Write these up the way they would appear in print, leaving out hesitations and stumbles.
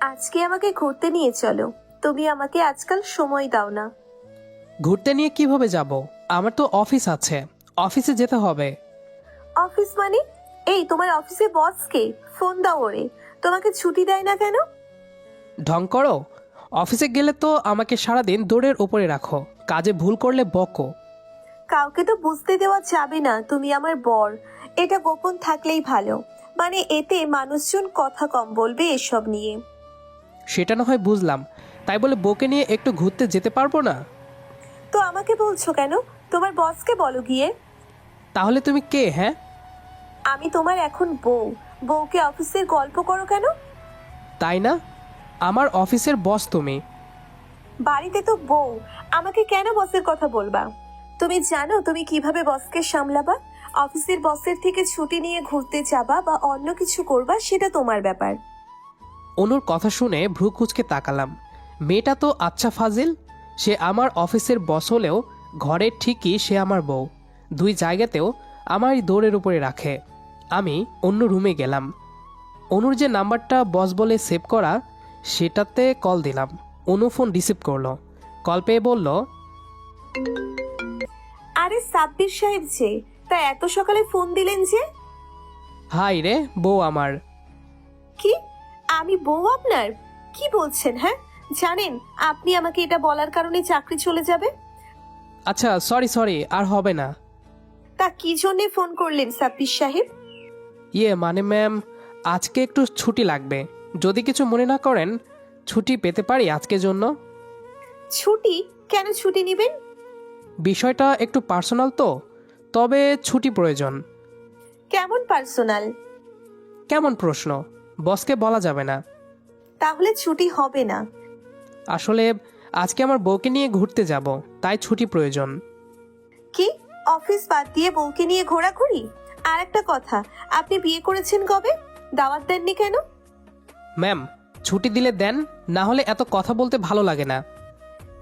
আজকে আমাকে ঘুরতে নিয়ে চলো। তুমি আমাকে আজকাল সময় দাও না। ঘুরতে নিয়ে কিভাবে যাব? আমার তো অফিস আছে, অফিসে যেতে হবে। অফিস মানে? এই তোমার অফিসে বস কে? ফোন দাও ওরে। তোমাকে ছুটি দেয় না কেন? ঢং করো। অফিসে গেলে তো আমাকে সারাদিন দৌড়ের উপরে রাখো, কাজে ভুল করলে বকো। কাউকে তো বুঝতে দেওয়া যাবে না তুমি আমার বর। এটা গোপন থাকলেই ভালো। মানে এতে মানুষজন কথা কম বলবে এসব নিয়ে। সেটা না হয় বুঝলাম, তাই বলে বউকে নিয়ে একটু ঘুরতে যেতে পারবো না? তো আমাকে বলছো কেন? তোমার বসকে বলো গিয়ে। তাহলে তুমি কে, হ্যাঁ? আমি তোমার এখন বউ। বউকে অফিসের গল্প করো কেন? তাই না? আমার অফিসের বস তুমি। বাড়িতে তো বউ, আমাকে কেন বসের কথা বলবা? তুমি জানো তুমি কিভাবে বসকে সামলাবা? অফিসের বসের থেকে ছুটি নিয়ে ঘুরতে যাবা বা অন্য কিছু করবা সেটা তোমার ব্যাপার। অনুর কথা শুনে ভ্রু কুঁচকে তাকালাম। মেয়েটা তো আচ্ছা ফাজিল। সে আমার অফিসের বস হলেও ঘরের ঠিকই সে আমার বউ। দুই জায়গাতেও আমারই দৌড়ের উপরে রাখে। আমি অন্য রুমে গেলাম। অনুর যে নাম্বারটা বস বলে সেভ করা, সেটাতে কল দিলাম। অনু ফোন রিসিভ করলো। কল পেয়ে বলল, আরে সাব্বির সাহেব যে, তা এত সকালে ফোন দিলেন যে? হাই রে বউ আমার। কি? আমি বউ আপনার? কি বলছেন হ্যাঁ? জানেন আপনি আমাকে এটা বলার কারণে চাকরি চলে যাবে। আচ্ছা সরি সরি, আর হবে না। তা কি জন্যে ফোন করলেন সাব্বির সাহেব? মানে ম্যাম, আজকে একটু ছুটি লাগবে। যদি কিছু মনে না করেন, ছুটি পেতে পারি আজকের জন্য? ছুটি? কেন ছুটি নেবেন? বিষয়টা একটু পার্সোনাল তো, তবে ছুটি প্রয়োজন। কেমন পার্সোনাল? কেমন প্রশ্ন? বসকে বলা যাবে না। তাহলে ছুটি হবে না। আসলে আজকে আমার বউকে নিয়ে ঘুরতে যাব, তাই ছুটি প্রয়োজন। কি? অফিস বাদ দিয়ে বউকে নিয়ে ঘোরাঘুরি? আর একটা কথা, আপনি বিয়ে করেছেন কবে? দাওয়াত দেননি কেন? ম্যাম, ছুটি দিলে দেন, না হলে এত কথা বলতে ভালো লাগে না।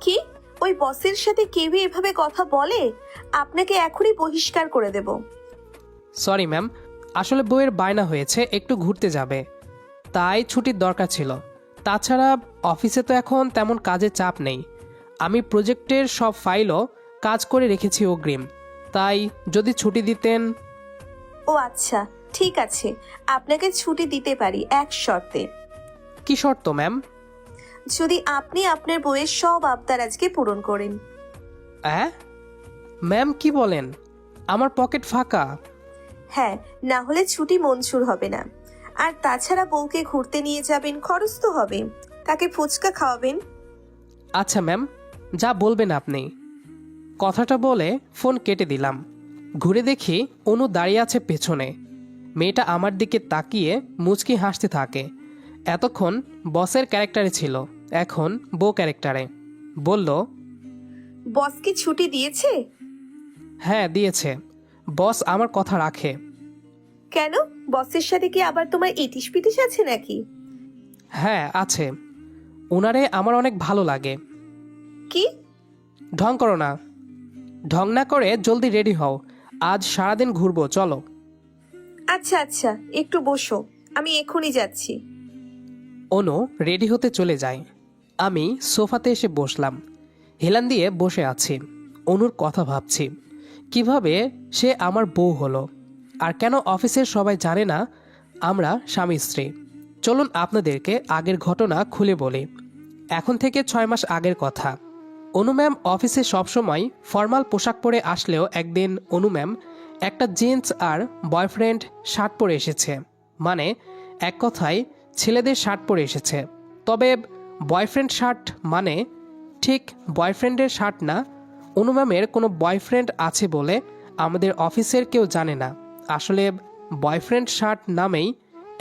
কি? ওই বসের সাথে কেউ এভাবে কথা বলে? আপনাকে এখনই বহিষ্কার করে দেব। সরি ম্যাম, আসলে বউয়ের বায়না হয়েছে একটু ঘুরতে যাবে, তাই ছুটির দরকার ছিল। তাছাড়া অফিসে তো এখন তেমন কাজের চাপ নেই। আমি প্রজেক্টের সব ফাইলও কাজ করে রেখেছি অগ্রিম, তাই যদি ছুটি দিতেন। ও আচ্ছা, ঠিক আছে, আপনাকে ছুটি দিতে পারি এক শর্তে। কি শর্ত ম্যাম? যদি আপনি আপনার বইয়ের সব আবদার আজকে পূরণ করেন। অ্যাঁ ম্যাম, কি বলেন? আমার পকেট ফাঁকা। হ্যাঁ, না হলে ছুটি মঞ্জুর হবে না। আর তাছাড়া বউকে ঘুরতে নিয়ে যাবেন, খরচ তো হবে। তাকে ফুচকা খাওয়াবেন। আচ্ছা ম্যাম, যা বলবেন আপনি। কথাটা বলে ফোন কেটে দিলাম। ঘুরে দেখি অনু দাঁড়িয়ে আছে পেছনে। মেয়েটা আমার দিকে তাকিয়ে মুচকি হাসতে থাকে। এতক্ষণ বসের ক্যারেক্টারে ছিল, এখন বউ ক্যারেক্টারে। বলল, বস কি ছুটি দিয়েছে? হ্যাঁ দিয়েছে। বস আমার কথা রাখে। কেন? বসের সাথে কি আবার তোমার ইটিশ পিটিশ আছে নাকি? হ্যাঁ আছে। ওনারে আমার অনেক ভালো লাগে। কি? ঢং করো না। ঢং না করে জলদি রেডি হও, আজ সারাদিন ঘুরবো, চলো। আচ্ছা আচ্ছা, একটু বসো, আমি এখনই যাচ্ছি। অনু রেডি হতে চলে যায়। আমি সোফাতে এসে বসলাম। হেলান দিয়ে বসে আছি। অনুর কথা ভাবছি, কিভাবে সে আমার বউ হলো, আর কেন অফিসের সবাই জানে না আমরা স্বামী স্ত্রী। চলুন আপনাদেরকে আগের ঘটনা খুলে বলি। এখন থেকে 6 মাস আগের কথা। অনু ম্যাম অফিসে সবসময় ফর্মাল পোশাক পরে আসলেও একদিন অনু ম্যাম একটা জিন্স আর বয়ফ্রেন্ড শার্ট পরে এসেছে। মানে এক কথায় ছেলেদের শার্ট পরে এসেছে। তবে বয়ফ্রেন্ড শার্ট মানে ঠিক বয়ফ্রেন্ডের শার্ট না। অনু ম্যামের কোনো বয়ফ্রেন্ড আছে বলে আমাদের অফিসের কেউ জানে না। আসলে বয়ফ্রেন্ড শার্ট নামেই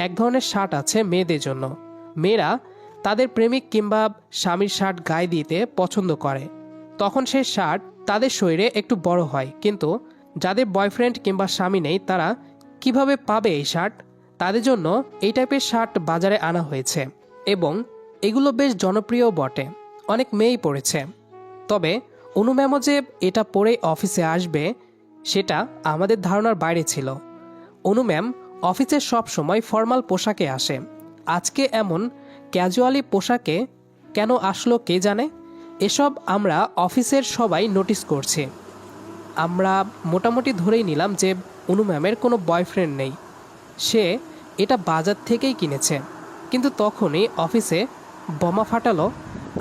এক ধরনের শার্ট আছে মেয়েদের জন্য। মেয়েরা তাদের প্রেমিক কিংবা স্বামীর শার্ট গায়ে দিতে পছন্দ করে। তখন সেই শার্ট তাদের শরীরে একটু বড় হয়, কিন্তু যাদের বয়ফ্রেন্ড কিংবা স্বামী নেই তারা কিভাবে পাবে এই শার্ট? তাদের জন্য এই টাইপের শার্ট বাজারে আনা হয়েছে এবং এগুলো বেশ জনপ্রিয় বটে, অনেক মেয়েই পরেছে। তবে অনু ম্যামও যে এটা পরেই অফিসে আসবে সেটা আমাদের ধারণার বাইরে ছিল। অনু ম্যাম অফিসে সব সময় ফর্মাল পোশাকে আসে। আজকে এমন ক্যাজুয়ালি পোশাকে কেন আসলো কে জানে। এসব আমরা অফিসের সবাই নোটিস করছি। আমরা মোটামুটি ধরেই নিলাম যে অনু ম্যামের কোনো বয়ফ্রেন্ড নেই, সে এটা বাজার থেকেই কিনেছে। কিন্তু তখনই অফিসে বোমা ফাটালো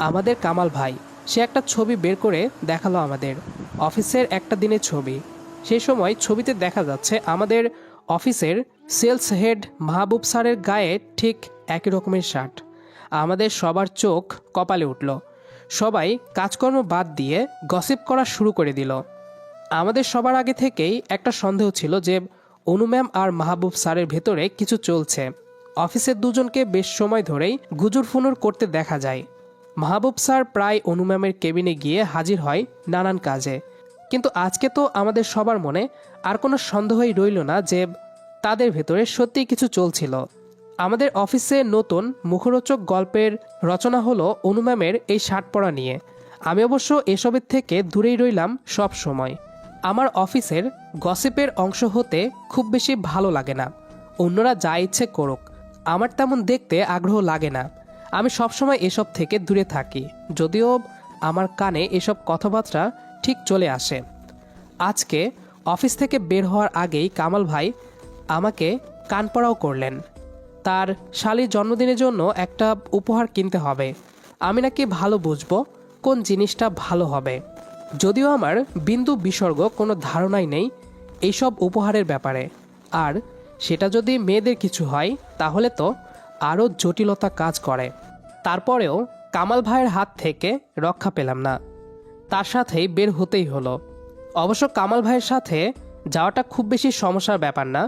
আমাদের কামাল ভাই। সে একটা ছবি বের করে দেখালো আমাদের, অফিসের একটা দিনের ছবি। সেই সময় ছবিতে দেখা যাচ্ছে আমাদের অফিসের সেলস হেড মাহবুব স্যারের গায়ে ঠিক একই রকমের শার্ট। আমাদের সবার চোখ কপালে উঠল। সবাই কাজকর্ম বাদ দিয়ে গসিপ করা শুরু করে দিল। আমাদের সবার আগে থেকেই একটা সন্দেহ ছিল যে অনু ম্যাম আর মাহবুব স্যারের ভেতরে কিছু চলছে। অফিসের দুজনকে বেশ সময় ধরেই গুজুর ফুনুর করতে দেখা যায়। মাহবুব স্যার প্রায় অনু ম্যামের কেবিনে গিয়ে হাজির হয় নানান কাজে। কিন্তু আজকে তো আমাদের সবার মনে আর কোনো সন্দেহই রইল না যে তাদের ভেতরে সত্যিই কিছু চলছিল। আমাদের অফিসে নতুন মুখরোচক গল্পের রচনা হলো অনু ম্যামের এই শার্ট পরা নিয়ে। আমি অবশ্য এসবের থেকে দূরেই রইলাম সব সময়। আমার অফিসের গসিপের অংশ হতে খুব বেশি ভালো লাগে না। অন্যরা যা ইচ্ছে করুক, আমার তেমন দেখতে আগ্রহ লাগে না। আমি সবসময় এসব থেকে দূরে থাকি, যদিও আমার কানে এসব কথাবার্তা ঠিক চলে আসে। আজকে অফিস থেকে বের হওয়ার আগেই কামাল ভাই আমাকে কান পড়াও করলেন। তার শালীর জন্মদিনের জন্য একটা উপহার কিনতে হবে। আমি নাকি ভালো বুঝবো কোন জিনিসটা ভালো হবে, যদিও আমার বিন্দু বিসর্গ কোনো ধারণাই নেই এইসব উপহারের ব্যাপারে। আর সেটা যদি মেয়েদের কিছু হয় তাহলে তো আরও জটিলতা কাজ করে। তারপরেও কামাল ভাইয়ের হাত থেকে রক্ষা পেলাম না, তার সাথেই বের হতেই হলো। অবশ্য কামাল ভাইয়ের সাথে যাওয়াটা খুব বেশি সমস্যার ব্যাপার না।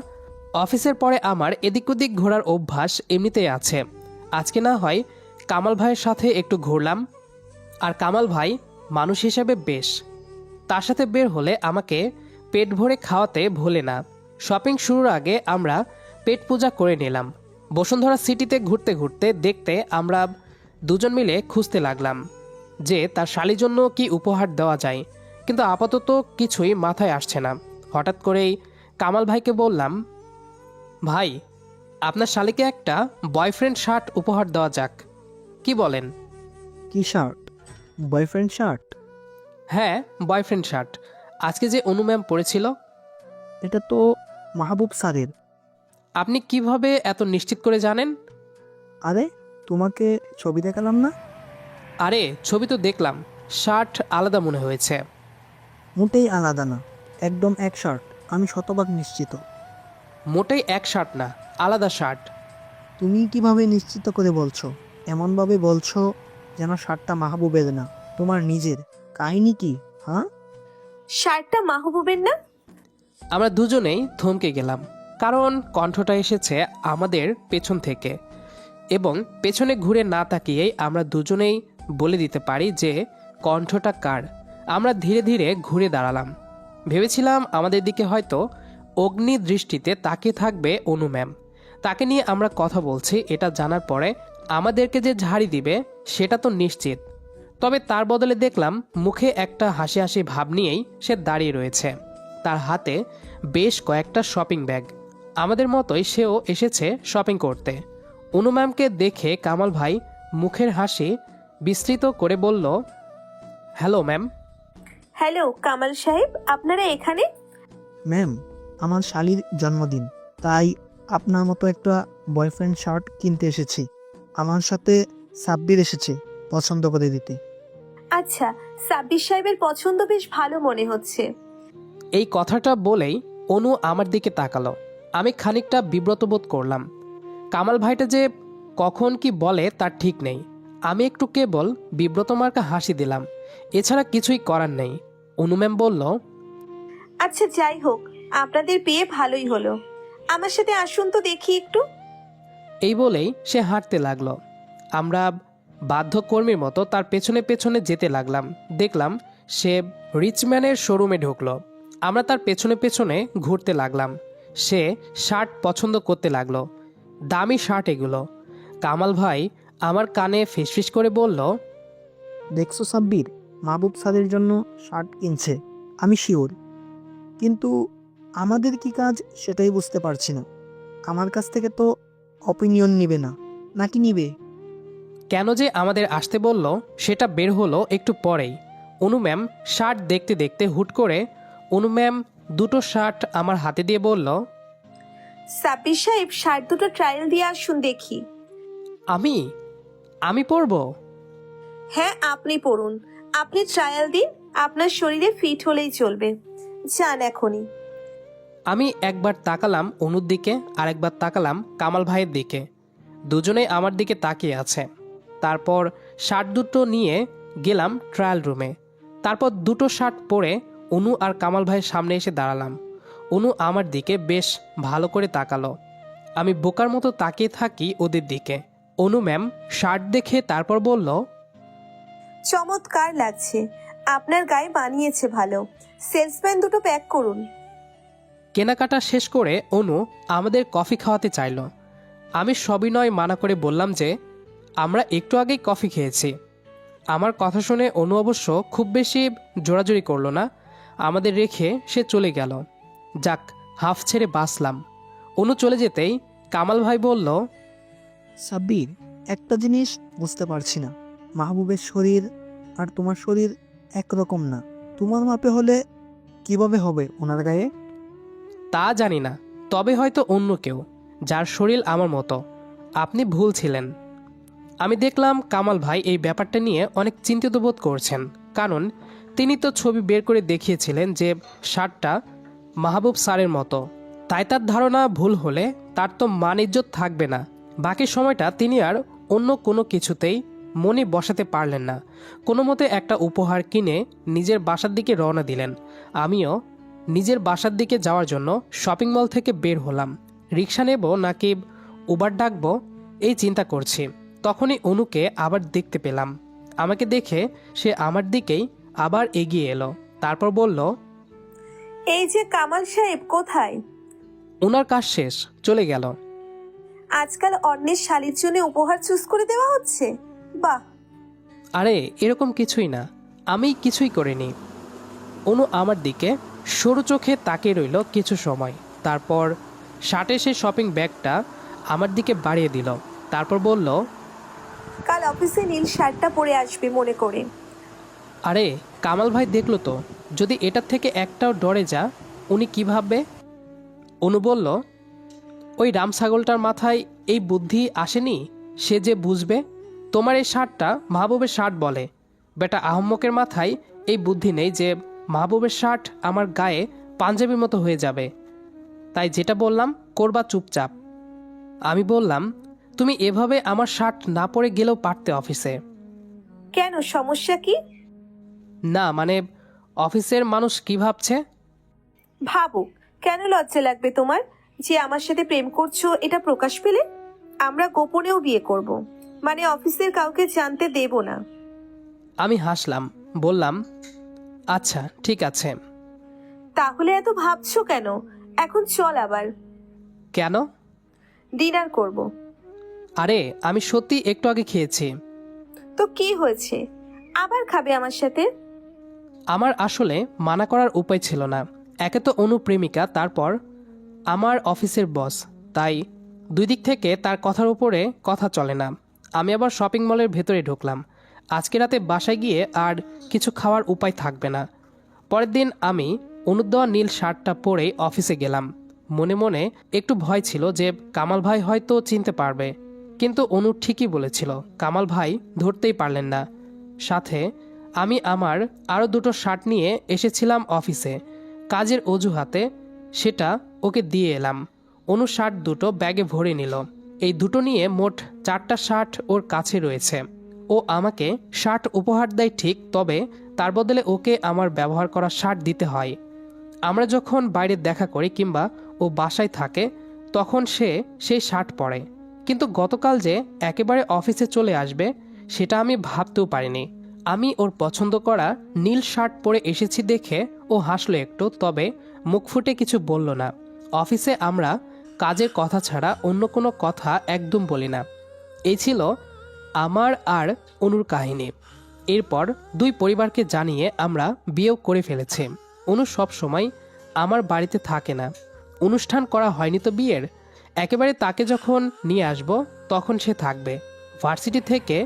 অফিসের পরে আমার এদিক ওদিক ঘোরার অভ্যাস এমনিতেই আছে। আজকে না হয় কামাল ভাইয়ের সাথে একটু ঘুরলাম। আর কামাল ভাই মানুষ হিসেবে বেশ, তার সাথে বের হলে আমাকে পেট ভরে খাওয়াতে ভোলে না। শপিং শুরুর আগে আমরা পেট পূজা করে নিলাম। বসুন্ধরা সিটিতে ঘুরতে ঘুরতে দেখতে আমরা দুজন মিলে খুঁজতে লাগলাম যে তার শালীর জন্য কি উপহার দেওয়া যায়, কিন্তু আপাতত কিছুই মাথায় আসছে না। হঠাৎ করেই কামাল ভাইকে বললাম, ভাই, আপনার শালীকে একটা বয়ফ্রেন্ড শার্ট উপহার দেওয়া যাক, কি বলেন? কি শার্ট? Boyfriend shirt? হ্যাঁ, বয়ফ্রেন্ড শার্ট। আজকে যে অনু ম্যাম পড়েছিল। এটা তো মাহবুব স্যারের। আপনি কিভাবে এত নিশ্চিত করে জানেন? আরে, তোমাকে ছবি দেখালাম না? আরে ছবি তো দেখলাম, শার্ট আলাদা মনে হয়েছে। মোটেই আলাদা না, একদম এক শার্ট। আমি শতভাগ নিশ্চিত। মোটেই এক শার্ট না, আলাদা শার্ট। তুমি কিভাবে নিশ্চিত করে বলছো? এমনভাবে বলছো যেন শার্টটা মাহবুবের না, তোমার নিজের। কাহিনী কি? হ্যাঁ, শার্টটা মাহবুবের না? আমরা দুজনেই থমকে গেলাম, কারণ কণ্ঠটা এসেছে আমাদের পেছন থেকে। এবং পেছনে ঘুরে না তাকিয়েই আমরা দুজনেই বলে দিতে পারি যে কণ্ঠটা কার। আমরা ধীরে ধীরে ঘুরে দাঁড়ালাম। ভেবেছিলাম আমাদের দিকে হয়তো অগ্নি দৃষ্টিতে তাকিয়ে থাকবে অনু ম্যাম। তাকে নিয়ে আমরা কথা বলছি এটা জানার পরে আমাদেরকে যে ঝাড়ি দিবে সেটা তো নিশ্চিত। তবে তার বদলে দেখলাম মুখে একটা হাসি হাসি ভাব নিয়েই সে দাঁড়িয়ে রয়েছে। তার হাতে বেশ কয়েকটা শপিং ব্যাগ। আমাদের মতোই সেও এসেছে শপিং করতে। অনু ম্যামকে দেখে কামাল ভাই মুখের হাসি বিস্তৃত করে বলল, হ্যালো ম্যাম। হ্যালো কামাল সাহেব, আপনারা এখানে? ম্যাম, আমার শালীর জন্মদিন, তাই আপনার মতো একটা বয়ফ্রেন্ড শার্ট কিনতে এসেছি। আমার সাথে সাব্বির এসেছে পছন্দ করে দিতে। আচ্ছা, সাব্বির সাহেবের পছন্দ বেশ ভালো মনে হচ্ছে। এই কথাটা বলেই অনু আমার দিকে তাকালো। আমি খানিকটা বিব্রত বোধ করলাম। কামাল ভাইটা যে কখন কি বলে তার ঠিক নেই। আমি একটু কেবল বিব্রত মার্কা হাসি দিলাম, এছাড়া কিছুই করার নেই। অনু ম্যাম বলল, আচ্ছা যাই হোক, আপনাদের পেয়ে ভালোই হলো। আমার সাথে আসুন তো দেখি একটু। এই বলেই সে হাঁটতে লাগলো। আমরা বাধ্যকর্মীর মতো তার পেছনে পেছনে যেতে লাগলাম। দেখলাম সে রিচম্যানের শোরুমে ঢুকলো। আমরা তার পেছনে পেছনে ঘুরতে লাগলাম। সে শার্ট পছন্দ করতে লাগলো। দামি শার্ট এগুলো। কামাল ভাই আমার কানে ফিসফিস করে বলল, দেখছো সাব্বির, মাহবুব স্যারের জন্য শার্ট কিনছে, আমি শিওর। কিন্তু আমাদের কি কাজ সেটাই বুঝতে পারছি না। আমার কাছ থেকে তো অপিনিয়ন নিবে না, নাকি নিবে? কেন যে আমাদের আসতে বলল সেটা বের হলো একটু পরেই। অনু ম্যাম শার্ট দেখতে দেখতে হুট করে অনু ম্যাম দুটো শার্ট আমার হাতে দিয়ে বলল, সাব্বির সাহেব শার্ট দুটো ট্রায়াল দিয়ে আসুন দেখি। আমি আমি পরবো? হ্যাঁ, আপনি পড়ুন। আপনি ট্রায়াল দিন, আপনার শরীরে ফিট হলেই চলবে। যান এখনই। আমি একবার তাকালাম অনুর দিকে, আর একবার তাকালাম কামাল ভাইয়ের দিকে। দুজনেই আমার দিকে তাকিয়ে আছে। তারপর শার্ট দুটো নিয়ে গেলাম ট্রায়াল রুমে। তারপর দুটো শার্ট পরে অনু আর কামাল ভাইয়ের সামনে এসে দাঁড়ালাম। অনু আমার দিকে বেশ ভালো করে তাকালো। আমি বোকার মতো তাকিয়ে থাকি ওদের দিকে। অনু ম্যাম শার্ট দেখে তারপর বলল, চমৎকার লাগছে, আপনার গায়ে বানিয়েছে ভালো। সেলসম্যান দুটো প্যাক করুন। কেনাকাটা শেষ করে অনু আমাদের কফি খাওয়াতে চাইল। আমি সবিনয় মানা করে বললাম যে আমরা একটু আগেই কফি খেয়েছি। আমার কথা শুনে অনু অবশ্য খুব বেশি জোরাজুরি করলো না, আমাদের রেখে সে চলে গেল। যাক, হাফ ছেড়ে বাঁচলাম। অনু চলে যেতেই কামাল ভাই বলল, সাব্বির, একটা জিনিস বুঝতে পারছি না, মাহবুবের শরীর আর তোমার শরীর একরকম না। তোমার মাপে হলে কিভাবে হবে ওনার গায়ে? তা জানি না, তবে হয়তো অন্য কেউ যার শরীর আমার মতো। আপনি ভুল ছিলেন। আমি দেখলাম কামাল ভাই এই ব্যাপারটা নিয়ে অনেক চিন্তিত বোধ করছেন, কারণ তিনি তো ছবি বের করে দেখিয়েছিলেন যে শার্টটা মাহবুব স্যারের মতো। তাই তার ধারণা ভুল হলে তার তো মান ইজ্জত থাকবে না। বাকি সময়টা তিনি আর অন্য কোনো কিছুতেই মনে বসাতে পারলেন না। কোনো মতে একটা উপহার কিনে নিজের বাসার দিকে রওনা দিলেন। আমিও নিজের বাসার দিকে যাওয়ার জন্য শপিং মল থেকে বের হলাম। রিক্সা নেব নাকি উবার ডাকবো এই চিন্তা করছি। তখনই অনুকে আবার দেখতে পেলাম। আমাকে দেখে সে আমার দিকেই আবার এগিয়ে এলো। তারপর বলল, এই যে কামাল সাহেব, কোথায়? ওনার কাজ শেষ, চলে গেল। আজকাল অন্যের শালির জন্য উপহার চুজ করে দেওয়া হচ্ছে? বাহ। আরে এরকম কিছুই না, আমি কিছুই করিনি। অনু আমার দিকে সরু চোখে তাকিয়ে রইল কিছু সময়। তারপর শার্টে সে শপিং ব্যাগটা আমার দিকে বাড়িয়ে দিল। তারপর বলল, কাল অফিসে নীল শার্টটা পরে আসবে মনে করে। আরে কামাল ভাই দেখলো তো, যদি এটার থেকে একটাও ডরে যা উনি কি ভাববে? অনু বলল, ওই রাম ছাগলটার মাথায় এই বুদ্ধি আসেনি, সে যে বুঝবে। তোমার এই শার্টটা মাহবুবের শার্ট বলে, বেটা আহম্মকের মাথায় এই বুদ্ধি নেই যে মাহবুবের শার্ট আমার গায়ে পাঞ্জাবির মতো হয়ে যাবে। তাই যেটা বললাম করবা চুপচাপ। আমি বললাম, তুমি এভাবে আমার শার্ট না পরে গেলেও পারতে অফিসে। কেন, সমস্যা কি? না মানে অফিসের মানুষ কি ভাবছে? ভাবুক, কেন লজ্জা লাগবে তোমার যে আমার সাথে প্রেম করছো এটা প্রকাশ পেলে? আমরা গোপনেও বিয়ে করব, মানে অফিসের কাউকে জানতে দেব না। আমি হাসলাম, বললাম, আচ্ছা ঠিক আছে। তাহলে এত ভাবছো কেন? এখন চল আবার। কেন? ডিনার করব। আরে আমি সত্যি একটু আগে খেয়েছি। তো কি হয়েছে, আবার খাবে আমার সাথে? আমার আসলে মানা করার উপায় ছিল না। একে তো অনুপ্রেমিকা, তারপর আমার অফিসের বস, তাই দুই দিক থেকে তার কথার উপরে কথা চলে না। আমি আবার শপিং মলের ভেতরে ঢুকলাম। আজকে রাতে বাসায় গিয়ে আর কিছু খাওয়ার উপায় থাকবে না। পরের দিন আমি অনুর দেওয়া নীল শার্টটা পরেই অফিসে গেলাম। মনে মনে একটু ভয় ছিল যে কামাল ভাই হয়তো চিনতে পারবে, কিন্তু অনু ঠিকই বলেছিল, কামাল ভাই ধরতেই পারলেন না। সাথে আমি আমার আরও দুটো শার্ট নিয়ে এসেছিলাম অফিসে কাজের অজুহাতে, সেটা ওকে দিয়ে এলাম। অনু শার্ট দুটো ব্যাগে ভরে নিল। এই দুটো নিয়ে মোট 4টা শার্ট ওর কাছে রয়েছে। ও আমাকে শার্ট উপহার দেয় ঠিক, তবে তার বদলে ওকে আমার ব্যবহার করা শার্ট দিতে হয়। আমরা যখন বাইরে দেখা করি কিংবা ও বাসায় থাকে তখন সে সেই শার্ট পরে, কিন্তু গতকাল যে একেবারে অফিসে চলে আসবে সেটা আমি ভাবতেও পারিনি। আমি ওর পছন্দ করা নীল শার্ট পরে এসেছি দেখে ও হাসলো একটু, তবে মুখ ফুটে কিছু বলল না। অফিসে আমরা কাজের কথা ছাড়া অন্য কোনো কথা একদম বলি না। এই ছিল আমার আর অনুর কাহিনী। এরপর দুই পরিবারকে জানিয়ে আমরা বিয়েও করে ফেলেছি। অনু সব সময় আমার বাড়িতে থাকে না, অনুষ্ঠান করা হয়নি তো বিয়ের। একেবারে তাকে যখন নিয়ে আসব তখন সে থাকবে। ভার্সিটি থেকে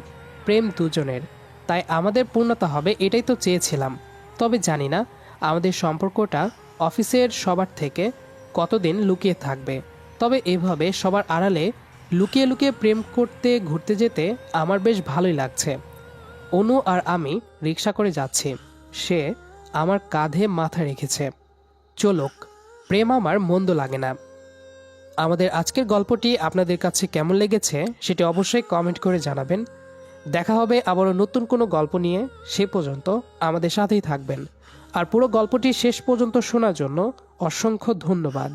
প্রেম দুজনের, তাই আমাদের পূর্ণতা হবে এটাই তো চেয়েছিলাম। তবে জানি না আমাদের সম্পর্কটা অফিসের সবার থেকে কতদিন লুকিয়ে থাকবে। তবে এভাবে সবার আড়ালে লুকিয়ে লুকিয়ে প্রেম করতে ঘুরতে যেতে আমার বেশ ভালোই লাগছে। অনু আর আমি রিক্সা করে যাচ্ছি, সে আমার কাঁধে মাথা রেখেছে। চলুক, প্রেম আমার মন্দ লাগে না। আমাদের আজকের গল্পটি আপনাদের কাছে কেমন লেগেছে সেটি অবশ্যই কমেন্ট করে জানাবেন। দেখা হবে আবারও নতুন কোনো গল্প নিয়ে। সে পর্যন্ত আমাদের সাথেই থাকবেন। আর পুরো গল্পটি শেষ পর্যন্ত শোনার জন্য অসংখ্য ধন্যবাদ।